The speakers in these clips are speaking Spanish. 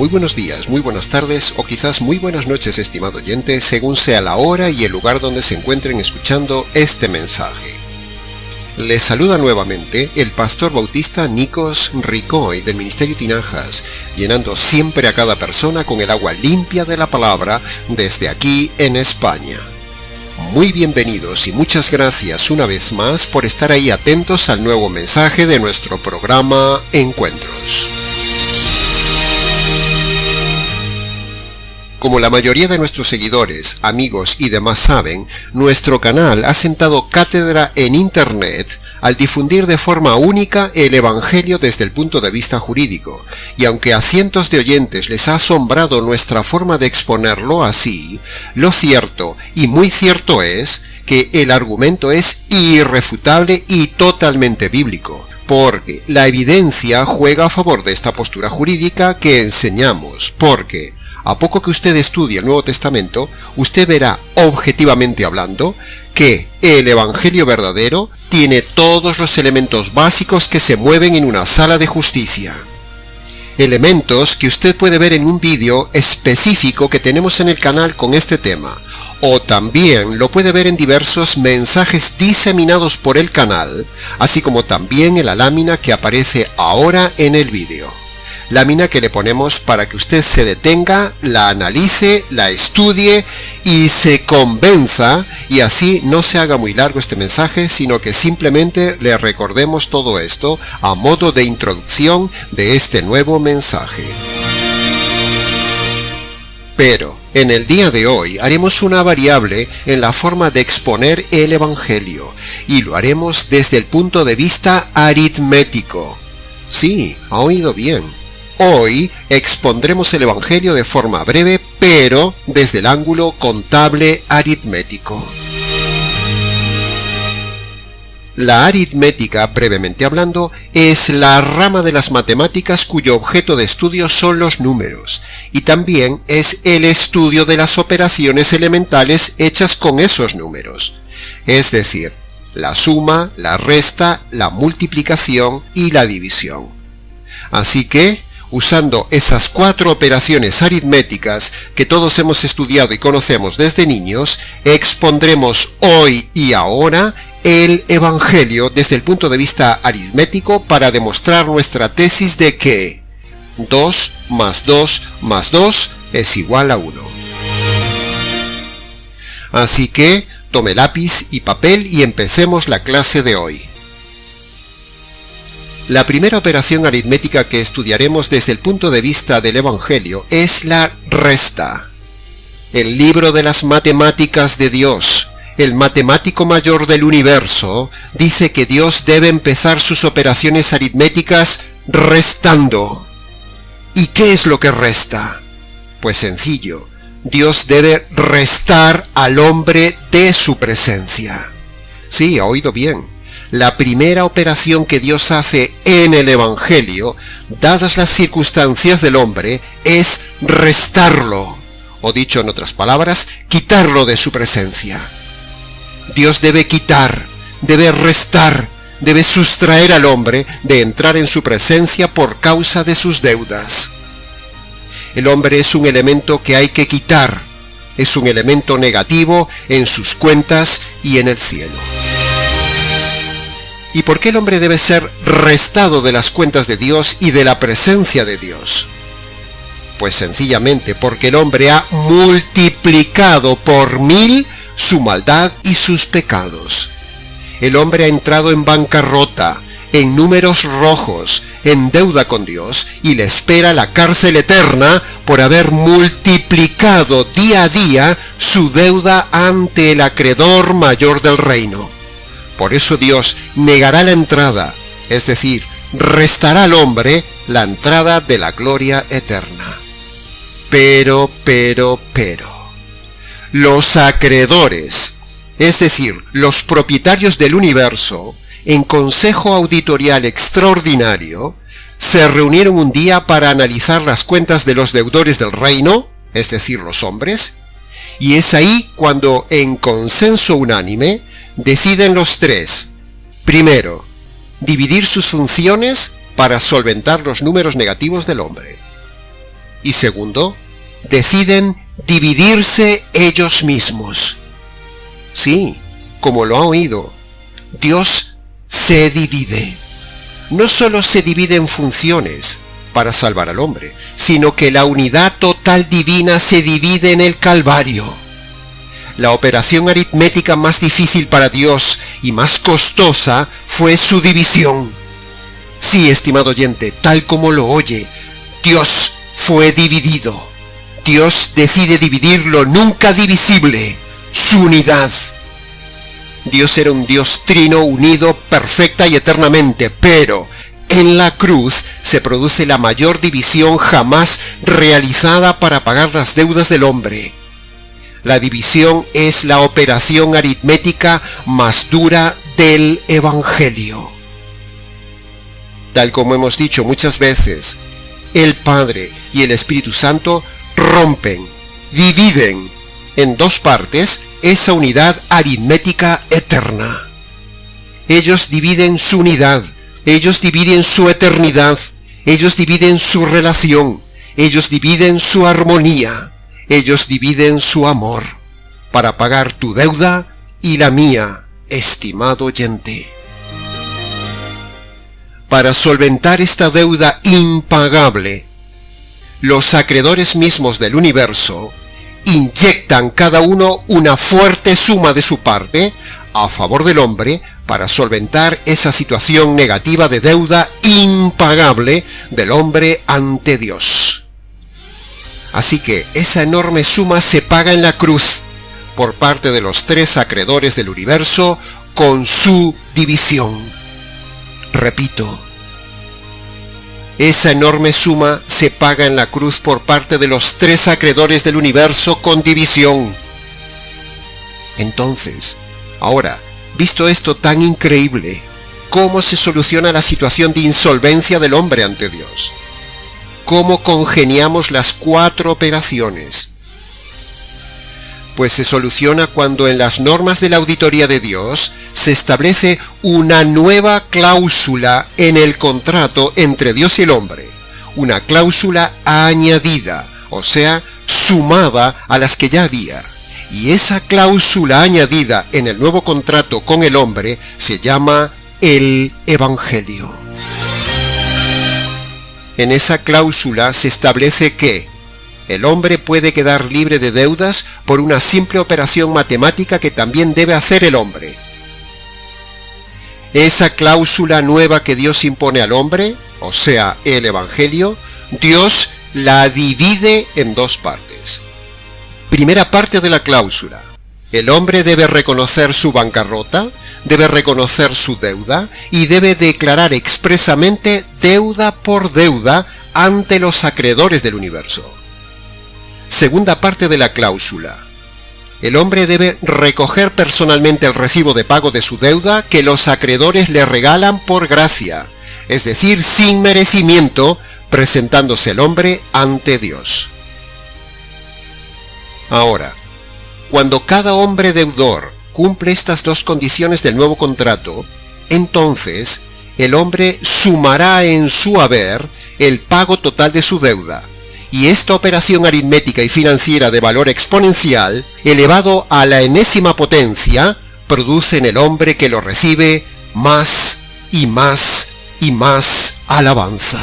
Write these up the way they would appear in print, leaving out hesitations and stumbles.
muy buenos días, muy buenas tardes o quizás muy buenas noches, estimado oyente, según sea la hora y el lugar donde se encuentren escuchando este mensaje. Les saluda nuevamente el pastor bautista Nikos Ricoy del Ministerio Tinajas, llenando siempre a cada persona con el agua limpia de la palabra desde aquí en España. Muy bienvenidos y muchas gracias una vez más por estar ahí atentos al nuevo mensaje de nuestro programa Encuentros. Como la mayoría de nuestros seguidores, amigos y demás saben, nuestro canal ha sentado cátedra en Internet al difundir de forma única el Evangelio desde el punto de vista jurídico, y aunque a cientos de oyentes les ha asombrado nuestra forma de exponerlo así, lo cierto, y muy cierto es, que el argumento es irrefutable y totalmente bíblico, porque la evidencia juega a favor de esta postura jurídica que enseñamos, porque a poco que usted estudie el Nuevo Testamento, usted verá, objetivamente hablando, que el Evangelio verdadero tiene todos los elementos básicos que se mueven en una sala de justicia. Elementos que usted puede ver en un vídeo específico que tenemos en el canal con este tema, o también lo puede ver en diversos mensajes diseminados por el canal, así como también en la lámina que aparece ahora en el vídeo. Lámina que le ponemos para que usted se detenga, la analice, la estudie y se convenza, y así no se haga muy largo este mensaje, sino que simplemente le recordemos todo esto a modo de introducción de este nuevo mensaje. Pero en el día de hoy haremos una variable en la forma de exponer el Evangelio, y lo haremos desde el punto de vista aritmético. Sí, ha oído bien. Hoy expondremos el Evangelio de forma breve, pero desde el ángulo contable aritmético. La aritmética, brevemente hablando, es la rama de las matemáticas cuyo objeto de estudio son los números, y también es el estudio de las operaciones elementales hechas con esos números, es decir, la suma, la resta, la multiplicación y la división. Así que, usando esas 4 operaciones aritméticas que todos hemos estudiado y conocemos desde niños, expondremos hoy y ahora el Evangelio desde el punto de vista aritmético para demostrar nuestra tesis de que 2 más 2 más 2 es igual a 1. Así que tome lápiz y papel y empecemos la clase de hoy. La primera operación aritmética que estudiaremos desde el punto de vista del Evangelio es la resta. El libro de las matemáticas de Dios, el matemático mayor del universo, dice que Dios debe empezar sus operaciones aritméticas restando. ¿Y qué es lo que resta? Pues sencillo, Dios debe restar al hombre de su presencia. Sí, ha oído bien. La primera operación que Dios hace en el Evangelio, dadas las circunstancias del hombre, es restarlo, o dicho en otras palabras, quitarlo de su presencia. Dios debe quitar, debe restar, debe sustraer al hombre de entrar en su presencia por causa de sus deudas. El hombre es un elemento que hay que quitar, es un elemento negativo en sus cuentas y en el cielo. ¿Y por qué el hombre debe ser restado de las cuentas de Dios y de la presencia de Dios? Pues sencillamente porque el hombre ha multiplicado por 1000 su maldad y sus pecados. El hombre ha entrado en bancarrota, en números rojos, en deuda con Dios, y le espera la cárcel eterna por haber multiplicado día a día su deuda ante el acreedor mayor del reino. Por eso Dios negará la entrada, es decir, restará al hombre la entrada de la gloria eterna. Pero, los acreedores, es decir, los propietarios del universo, en consejo auditorial extraordinario, se reunieron un día para analizar las cuentas de los deudores del reino, es decir, los hombres, y es ahí cuando, en consenso unánime, deciden los tres, primero, dividir sus funciones para solventar los números negativos del hombre. Y segundo, deciden dividirse ellos mismos. Sí, como lo ha oído, Dios se divide. No solo se divide en funciones para salvar al hombre, sino que la unidad total divina se divide en el Calvario. La operación aritmética más difícil para Dios y más costosa fue su división. Sí, estimado oyente, tal como lo oye, Dios fue dividido. Dios decide dividir lo nunca divisible, su unidad. Dios era un Dios trino unido perfecta y eternamente, pero en la cruz se produce la mayor división jamás realizada para pagar las deudas del hombre. La división es la operación aritmética más dura del Evangelio. Tal como hemos dicho muchas veces, el Padre y el Espíritu Santo rompen, dividen en dos partes esa unidad aritmética eterna. Ellos dividen su unidad, ellos dividen su eternidad, ellos dividen su relación, ellos dividen su armonía, ellos dividen su amor, para pagar tu deuda y la mía, estimado oyente. Para solventar esta deuda impagable, los acreedores mismos del universo inyectan cada uno una fuerte suma de su parte a favor del hombre para solventar esa situación negativa de deuda impagable del hombre ante Dios. Así que esa enorme suma se paga en la cruz por parte de los tres acreedores del universo con su división. Repito, esa enorme suma se paga en la cruz por parte de los tres acreedores del universo con división. Entonces, ahora, visto esto tan increíble, ¿cómo se soluciona la situación de insolvencia del hombre ante Dios? ¿Cómo congeniamos las cuatro operaciones? Pues se soluciona cuando en las normas de la auditoría de Dios se establece una nueva cláusula en el contrato entre Dios y el hombre, una cláusula añadida, o sea, sumada a las que ya había. Y esa cláusula añadida en el nuevo contrato con el hombre se llama el Evangelio. En esa cláusula se establece que el hombre puede quedar libre de deudas por una simple operación matemática que también debe hacer el hombre. Esa cláusula nueva que Dios impone al hombre, o sea, el Evangelio, Dios la divide en dos partes. Primera parte de la cláusula. El hombre debe reconocer su bancarrota, debe reconocer su deuda y debe declarar expresamente deuda por deuda ante los acreedores del universo. Segunda parte de la cláusula. El hombre debe recoger personalmente el recibo de pago de su deuda que los acreedores le regalan por gracia, es decir, sin merecimiento, presentándose el hombre ante Dios. Ahora, cuando cada hombre deudor cumple estas dos condiciones del nuevo contrato, entonces el hombre sumará en su haber el pago total de su deuda, y esta operación aritmética y financiera de valor exponencial, elevado a la enésima potencia, produce en el hombre que lo recibe más y más y más alabanza.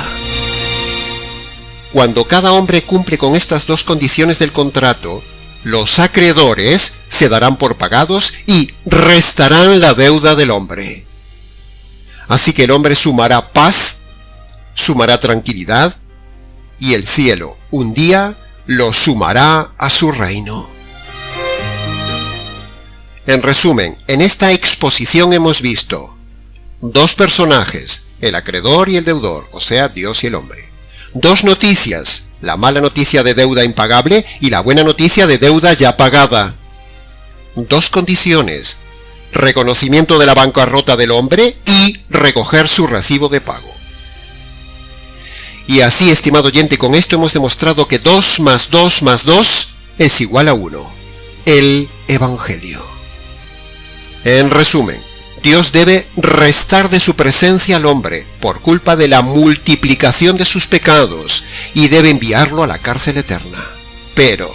Cuando cada hombre cumple con estas dos condiciones del contrato, los acreedores se darán por pagados y restarán la deuda del hombre. Así que el hombre sumará paz, sumará tranquilidad, y el cielo un día lo sumará a su reino. En resumen, en esta exposición hemos visto dos personajes, el acreedor y el deudor, o sea, Dios y el hombre. Dos noticias, la mala noticia de deuda impagable y la buena noticia de deuda ya pagada. Dos condiciones, reconocimiento de la bancarrota del hombre y recoger su recibo de pago. Y así, estimado oyente, con esto hemos demostrado que 2 más 2 más 2 es igual a 1, el Evangelio. En resumen, Dios debe restar de su presencia al hombre por culpa de la multiplicación de sus pecados y debe enviarlo a la cárcel eterna. Pero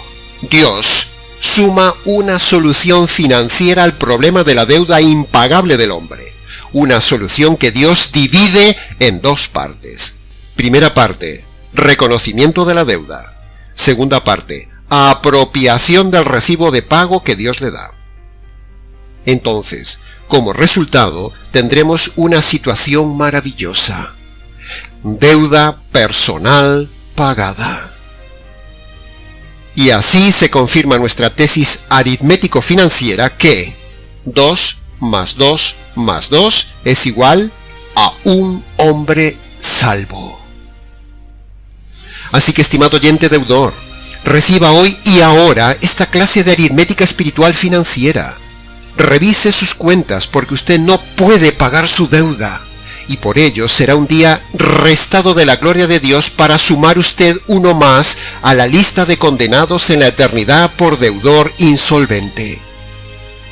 Dios suma una solución financiera al problema de la deuda impagable del hombre. Una solución que Dios divide en dos partes. Primera parte, reconocimiento de la deuda. Segunda parte, apropiación del recibo de pago que Dios le da. Entonces, como resultado, tendremos una situación maravillosa. Deuda personal pagada. Y así se confirma nuestra tesis aritmético-financiera que 2 más 2 más 2 es igual a un hombre salvo. Así que, estimado oyente deudor, reciba hoy y ahora esta clase de aritmética espiritual financiera. Revise sus cuentas porque usted no puede pagar su deuda y por ello será un día restado de la gloria de Dios para sumar usted uno más a la lista de condenados en la eternidad por deudor insolvente.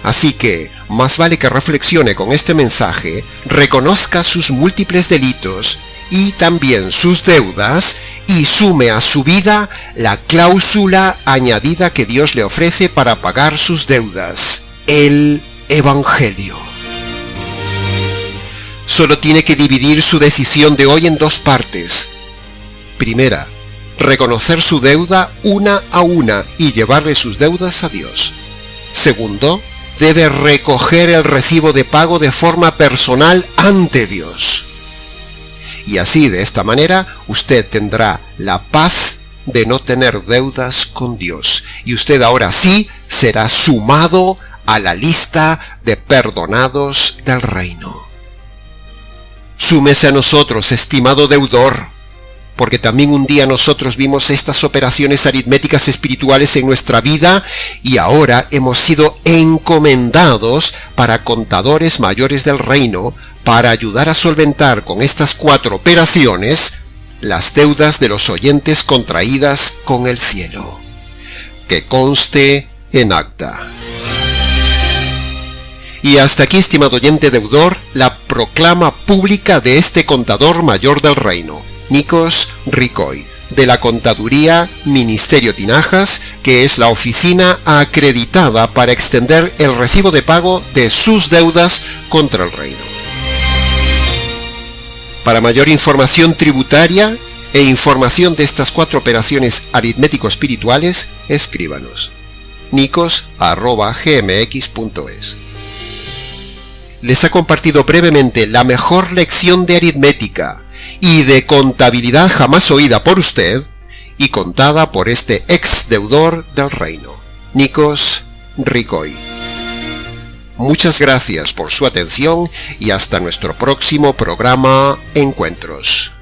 Así que, más vale que reflexione con este mensaje, reconozca sus múltiples delitos y también sus deudas y sume a su vida la cláusula añadida que Dios le ofrece para pagar sus deudas, el Evangelio. Solo tiene que dividir su decisión de hoy en dos partes. Primera, reconocer su deuda una a una y llevarle sus deudas a Dios. Segundo, debe recoger el recibo de pago de forma personal ante Dios. Y así, de esta manera, usted tendrá la paz de no tener deudas con Dios. Y usted ahora sí será sumado a la lista de perdonados del reino. Súmese a nosotros, estimado deudor, porque también un día nosotros vimos estas operaciones aritméticas espirituales en nuestra vida y ahora hemos sido encomendados para contadores mayores del reino para ayudar a solventar con estas 4 operaciones las deudas de los oyentes contraídas con el cielo. Que conste en acta. Y hasta aquí, estimado oyente deudor, la proclama pública de este contador mayor del reino, Nikos Ricoi, de la Contaduría Ministerio Tinajas, que es la oficina acreditada para extender el recibo de pago de sus deudas contra el reino. Para mayor información tributaria e información de estas 4 operaciones aritmético-espirituales, escríbanos nikos@gmx.es. Les ha compartido brevemente la mejor lección de aritmética y de contabilidad jamás oída por usted y contada por este ex deudor del reino, Nikos Ricoi. Muchas gracias por su atención y hasta nuestro próximo programa Encuentros.